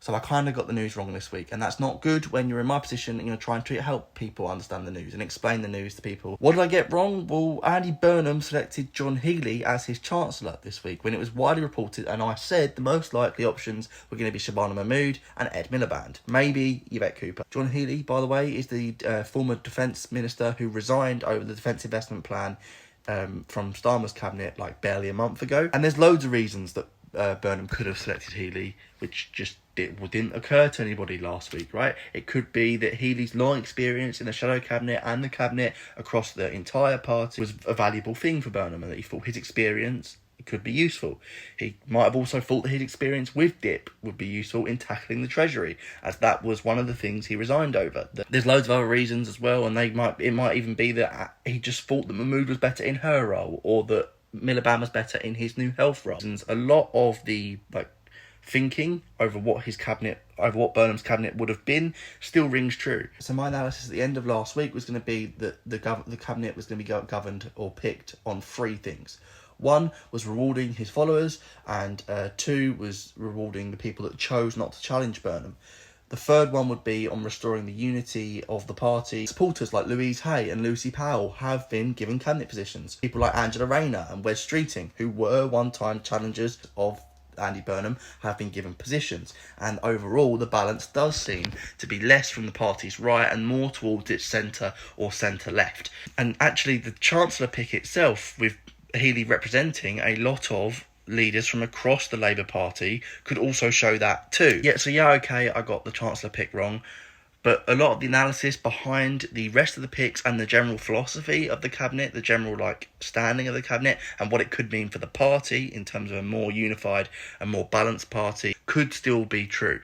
So I kind of got the news wrong this week, and that's not good when you're in my position and you're trying to help people understand the news and explain the news to people. What did I get wrong? Well, Andy Burnham selected John Healey as his Chancellor this week when it was widely reported, and I said the most likely options were going to be Shabana Mahmood and Ed Miliband. Maybe Yvette Cooper. John Healey, by the way, is the former Defence Minister who resigned over the Defence Investment Plan from Starmer's cabinet like barely a month ago. And there's loads of reasons that Burnham could have selected Healey, which just didn't occur to anybody last week, right? It could be that Healey's long experience in the shadow cabinet and the cabinet across the entire party was a valuable thing for Burnham, and that he thought his experience could be useful. He might have also thought that his experience with DIP would be useful in tackling the Treasury, as that was one of the things he resigned over. There's loads of other reasons as well, and it might even be that he just thought that Mahmood was better in her role, or that Miliband was better in his new health role. And a lot of the thinking over what Burnham's cabinet would have been still rings true. So my analysis at the end of last week was going to be that the cabinet was going to be governed or picked on three things. One was rewarding his followers, and two was rewarding the people that chose not to challenge Burnham. The third one would be on restoring the unity of the party. Supporters like Louise Hay and Lucy Powell have been given cabinet positions. People like Angela Rayner and Wes Streeting, who were one-time challengers of Andy Burnham, have been given positions, and overall the balance does seem to be less from the party's right and more towards its centre or centre-left. And actually the Chancellor pick itself, with Healey representing a lot of leaders from across the Labour Party, could also show that too. Okay, I got the Chancellor pick wrong, but a lot of the analysis behind the rest of the picks and the general philosophy of the cabinet, the general standing of the cabinet and what it could mean for the party in terms of a more unified and more balanced party, could still be true.